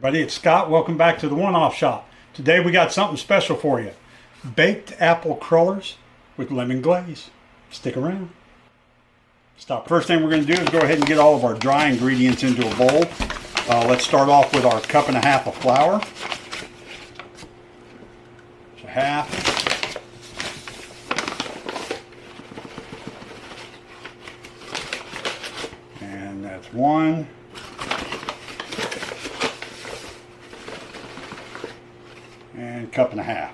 Buddy, it's Scott. Welcome back to the One-Off Shop. Today we got something special for you. Baked apple crullers with lemon glaze. Stick around. Stop. First thing we're going to do is go ahead and get all of our dry ingredients into a bowl. Let's start off with our 1.5 cups of flour. So half. And that's 1. And 1.5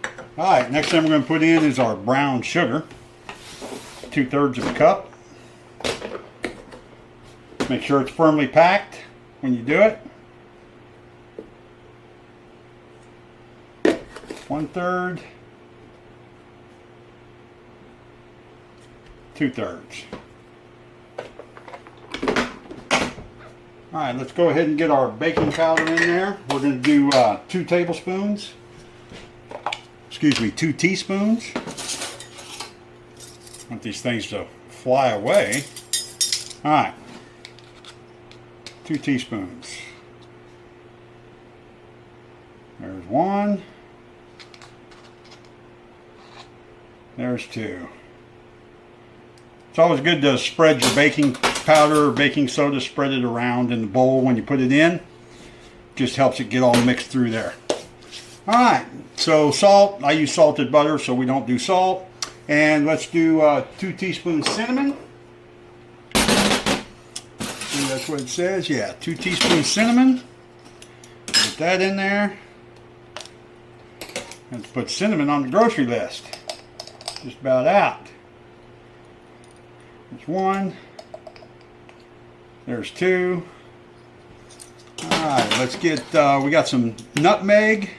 cups. Alright, next thing we're going to put in is our brown sugar. 2/3 of a cup. Make sure it's firmly packed when you do it. 1/3. 2/3. Alright, let's go ahead and get our baking powder in there. We're going to do 2 tablespoons. Excuse me, 2 teaspoons. I want these things to fly away. Alright. 2 teaspoons. There's 1. There's 2. It's always good to spread your baking powder or baking soda, spread it around in the bowl when you put it in. Just helps it get all mixed through there. Alright, so salt. I use salted butter, so we don't do salt. And let's do 2 teaspoons cinnamon. See, that's what it says. Yeah, 2 teaspoons cinnamon. Put that in there. Let's put cinnamon on the grocery list. Just about out. There's 1. There's 2. Alright, let's get, we got some nutmeg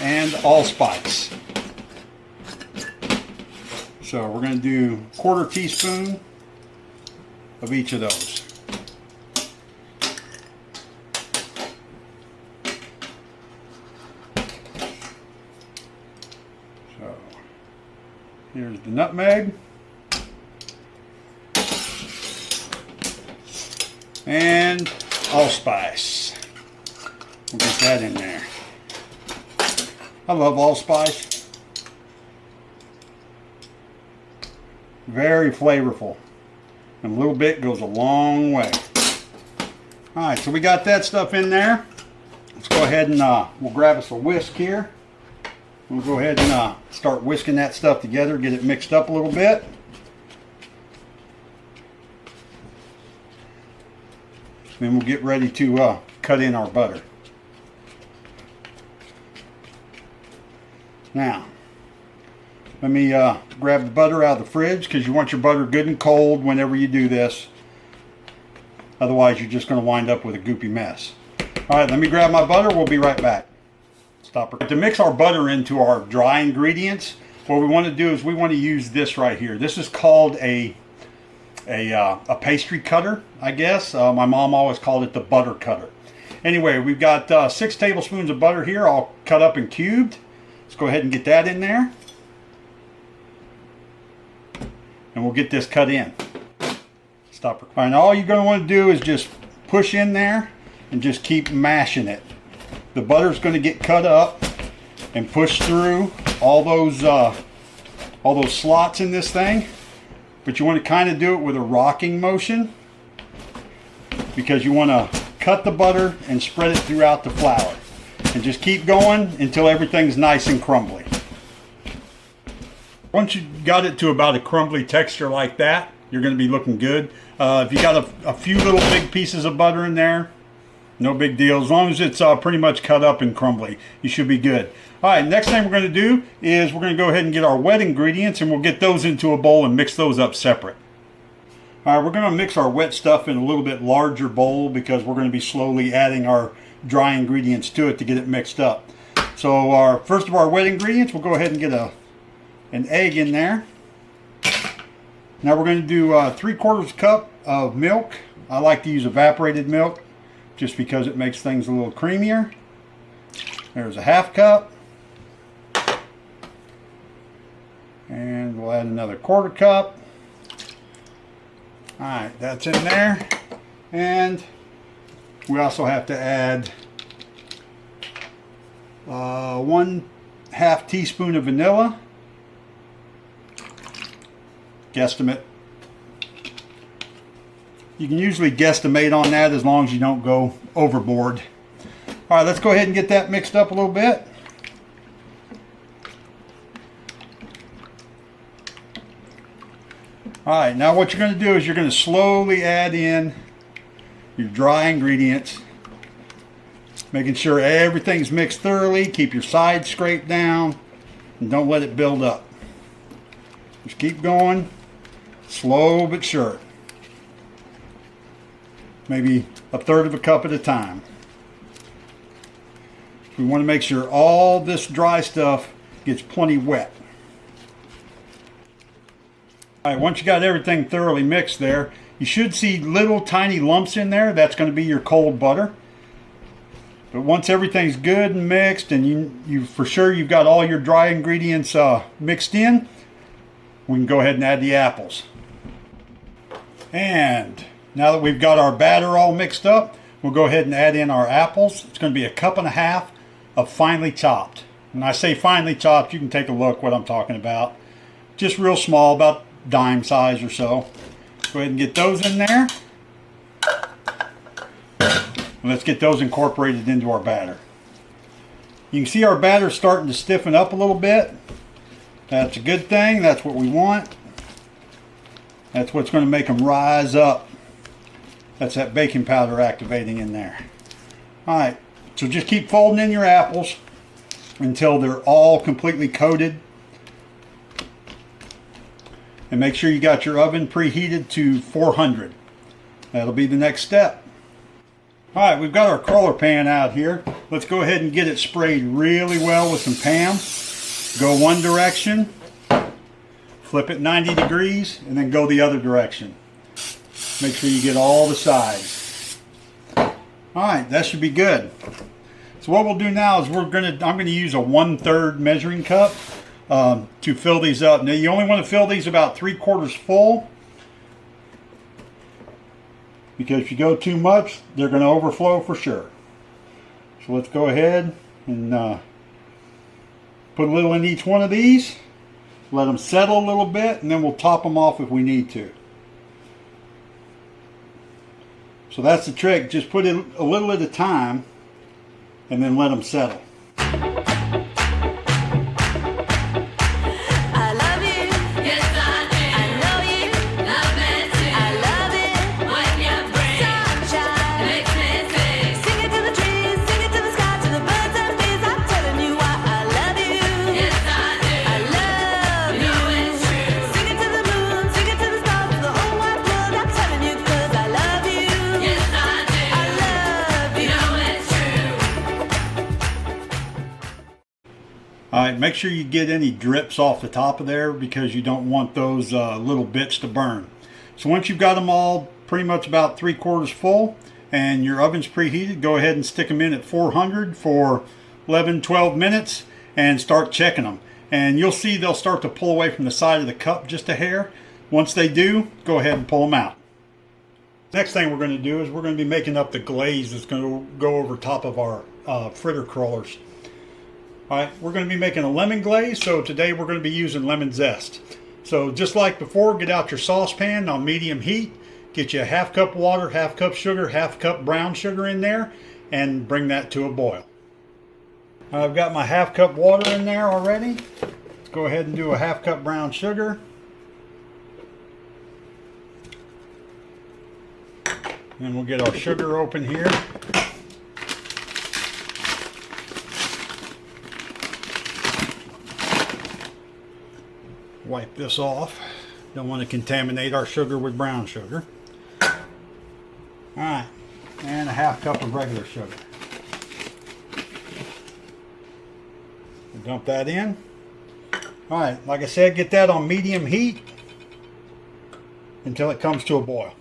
and allspice. So we're going to do 1/4 teaspoon of each of those. So here's the nutmeg. And allspice. We'll get that in there. I love allspice. Very flavorful. And a little bit goes a long way. Alright, so we got that stuff in there. Let's go ahead and we'll grab us a whisk here. We'll go ahead and start whisking that stuff together, get it mixed up a little bit. Then we'll get ready to cut in our butter. Now, let me grab the butter out of the fridge, because you want your butter good and cold whenever you do this. Otherwise, you're just going to wind up with a goopy mess. Alright, let me grab my butter. We'll be right back. Stop. To mix our butter into our dry ingredients, what we want to do is we want to use this right here. This is called a pastry cutter, I guess. My mom always called it the butter cutter. Anyway, we've got 6 tablespoons of butter here, all cut up and cubed. Let's go ahead and get that in there. And we'll get this cut in. Stop. All right, now all you're going to want to do is just push in there and just keep mashing it. The butter's going to get cut up and pushed through all those slots in this thing. But you want to kind of do it with a rocking motion, because you want to cut the butter and spread it throughout the flour. And just keep going until everything's nice and crumbly. Once you got it to about a crumbly texture like that, you're going to be looking good. If you got a few little big pieces of butter in there, no big deal. As long as it's pretty much cut up and crumbly, you should be good. Alright, next thing we're going to do is we're going to go ahead and get our wet ingredients, and we'll get those into a bowl and mix those up separate. Alright, we're going to mix our wet stuff in a little bit larger bowl, because we're going to be slowly adding our dry ingredients to it to get it mixed up. So our first of our wet ingredients, we'll go ahead and get an egg in there. Now we're going to do 3/4 cup of milk. I like to use evaporated milk just because it makes things a little creamier. There's a 1/2 cup. And we'll add another 1/4 cup. Alright, that's in there. And we also have to add 1/2 teaspoon of vanilla. Guesstimate. You can usually guesstimate on that as long as you don't go overboard. All right, let's go ahead and get that mixed up a little bit. All right, now what you're going to do is you're going to slowly add in your dry ingredients, making sure everything's mixed thoroughly. Keep your sides scraped down and don't let it build up. Just keep going, slow but sure. Maybe 1/3 cup at a time. We want to make sure all this dry stuff gets plenty wet. All right, once you got everything thoroughly mixed there, you should see little tiny lumps in there. That's going to be your cold butter. But once everything's good and mixed and you for sure you've got all your dry ingredients mixed in, we can go ahead and add the apples. And now that we've got our batter all mixed up, we'll go ahead and add in our apples. It's going to be 1.5 cups of finely chopped. When I say finely chopped, you can take a look what I'm talking about. Just real small, about dime size or so. Go ahead and get those in there. And let's get those incorporated into our batter. You can see our batter starting to stiffen up a little bit. That's a good thing. That's what we want. That's what's going to make them rise up. That's that baking powder activating in there. Alright, so just keep folding in your apples until they're all completely coated. And make sure you got your oven preheated to 400. That'll be the next step. Alright, we've got our cruller pan out here. Let's go ahead and get it sprayed really well with some Pam. Go one direction, flip it 90 degrees, and then go the other direction. Make sure you get all the sides. Alright, that should be good. So what we'll do now is I'm going to use a 1/3 measuring cup to fill these up. Now you only want to fill these about 3/4 full, because if you go too much, they're going to overflow for sure. So let's go ahead and put a little in each one of these. Let them settle a little bit, and then we'll top them off if we need to. So that's the trick. Just put it a little at a time and then let them settle. Alright, make sure you get any drips off the top of there, because you don't want those little bits to burn. So once you've got them all pretty much about 3/4 full and your oven's preheated, go ahead and stick them in at 400 for 11-12 minutes and start checking them. And you'll see they'll start to pull away from the side of the cup just a hair. Once they do, go ahead and pull them out. Next thing we're going to do is we're going to be making up the glaze that's going to go over top of our fritter crullers. Alright, we're going to be making a lemon glaze, so today we're going to be using lemon zest. So just like before, get out your saucepan on medium heat, get you a 1/2 cup water, 1/2 cup sugar, 1/2 cup brown sugar in there, and bring that to a boil. I've got my 1/2 cup water in there already. Let's go ahead and do a 1/2 cup brown sugar. And we'll get our sugar open here. Wipe this off. Don't want to contaminate our sugar with brown sugar. Alright, and a 1/2 cup of regular sugar. Dump that in. Alright, like I said, get that on medium heat until it comes to a boil.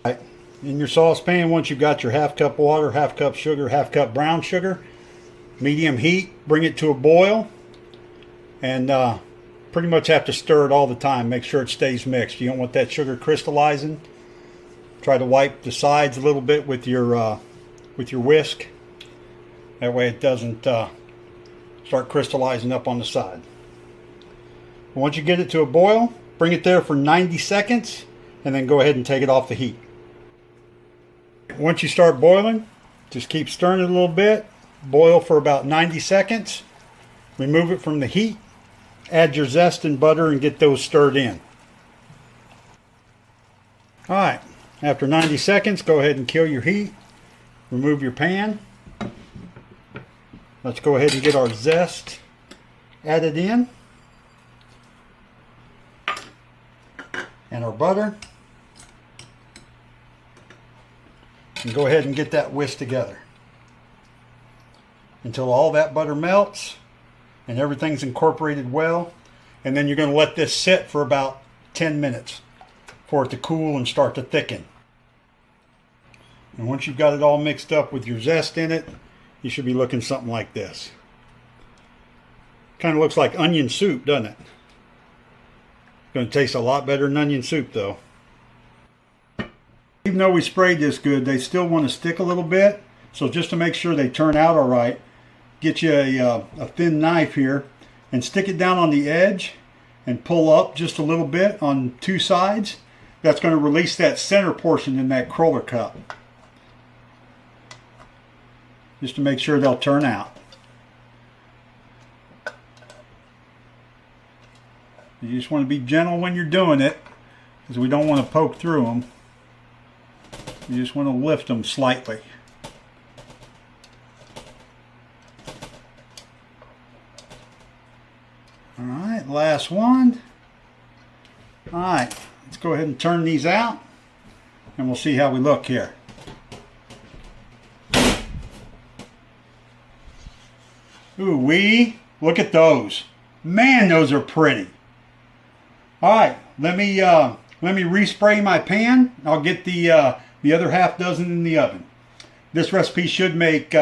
Alright, in your saucepan, once you've got your 1/2 cup water, 1/2 cup sugar, 1/2 cup brown sugar, medium heat, bring it to a boil, and pretty much have to stir it all the time. Make sure it stays mixed. You don't want that sugar crystallizing. Try to wipe the sides a little bit with your whisk. That way it doesn't start crystallizing up on the side. Once you get it to a boil, bring it there for 90 seconds and then go ahead and take it off the heat. Once you start boiling, just keep stirring it a little bit. Boil for about 90 seconds. Remove it from the heat. Add your zest and butter and get those stirred in. Alright, after 90 seconds, go ahead and kill your heat. Remove your pan. Let's go ahead and get our zest added in. And our butter. And go ahead and get that whisked together until all that butter melts and everything's incorporated well. And then you're going to let this sit for about 10 minutes for it to cool and start to thicken. And once you've got it all mixed up with your zest in it, you should be looking something like this. Kind of looks like onion soup, doesn't it? Going to taste a lot better than onion soup though. Even though we sprayed this good, they still want to stick a little bit. So just to make sure they turn out all right, get you a thin knife here and stick it down on the edge and pull up just a little bit on two sides. That's going to release that center portion in that cruller cup. Just to make sure they'll turn out. You just want to be gentle when you're doing it, because we don't want to poke through them. You just want to lift them slightly. Alright, last one. Alright, let's go ahead and turn these out and we'll see how we look here. Ooh wee, look at those. Man, those are pretty. Alright, let me respray my pan. I'll get the other half dozen in the oven. This recipe should make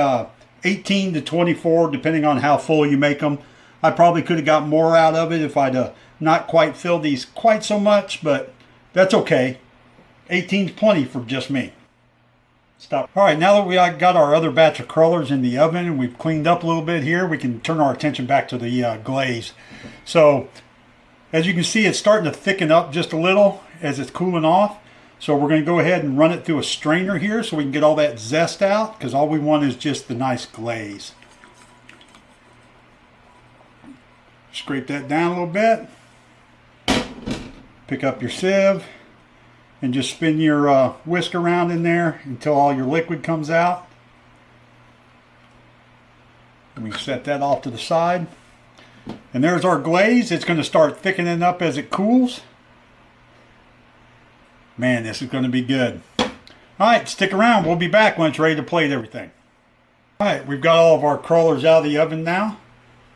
18 to 24 depending on how full you make them. I probably could have got more out of it if I'd not quite filled these quite so much, but that's okay. 18 is plenty for just me. Stop. Alright, now that we got our other batch of crullers in the oven and we've cleaned up a little bit here, we can turn our attention back to the glaze. So, as you can see, it's starting to thicken up just a little as it's cooling off. So we're going to go ahead and run it through a strainer here so we can get all that zest out, because all we want is just the nice glaze. Scrape that down a little bit. Pick up your sieve and just spin your whisk around in there until all your liquid comes out. And we set that off to the side. And there's our glaze. It's going to start thickening up as it cools. Man, this is going to be good. Alright, stick around. We'll be back when it's ready to plate everything. Alright, we've got all of our crullers out of the oven now.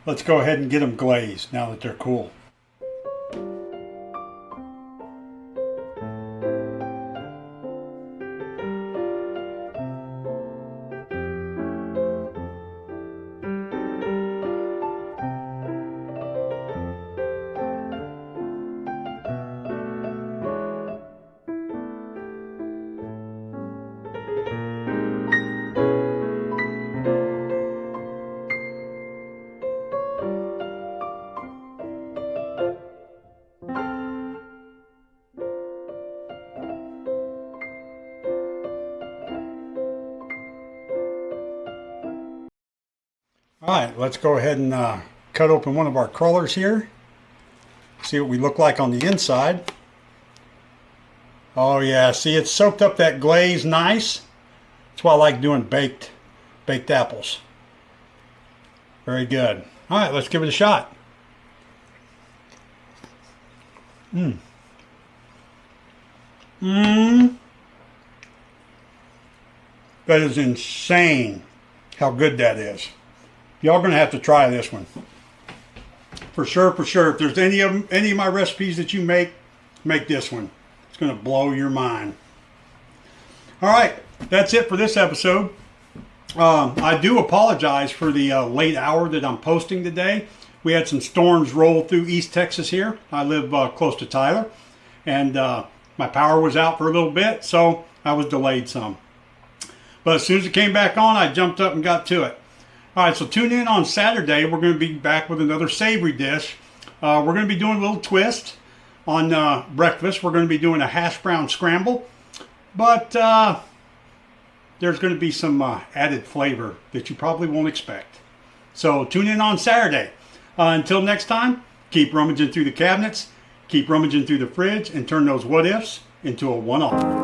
Let's go ahead and get them glazed now that they're cool. Alright, let's go ahead and cut open one of our crullers here. See what we look like on the inside. Oh yeah, see, it's soaked up that glaze nice. That's why I like doing baked apples. Very good. Alright, let's give it a shot. That is insane how good that is. Y'all gonna have to try this one. For sure, for sure. If there's any of my recipes that you make this one. It's gonna blow your mind. Alright, that's it for this episode. I do apologize for the late hour that I'm posting today. We had some storms roll through East Texas here. I live close to Tyler. And my power was out for a little bit. So I was delayed some. But as soon as it came back on, I jumped up and got to it. All right, so tune in on Saturday. We're going to be back with another savory dish. We're going to be doing a little twist on breakfast. We're going to be doing a hash brown scramble. But there's going to be some added flavor that you probably won't expect. So tune in on Saturday. Until next time, keep rummaging through the cabinets, keep rummaging through the fridge, and turn those what ifs into a one-off.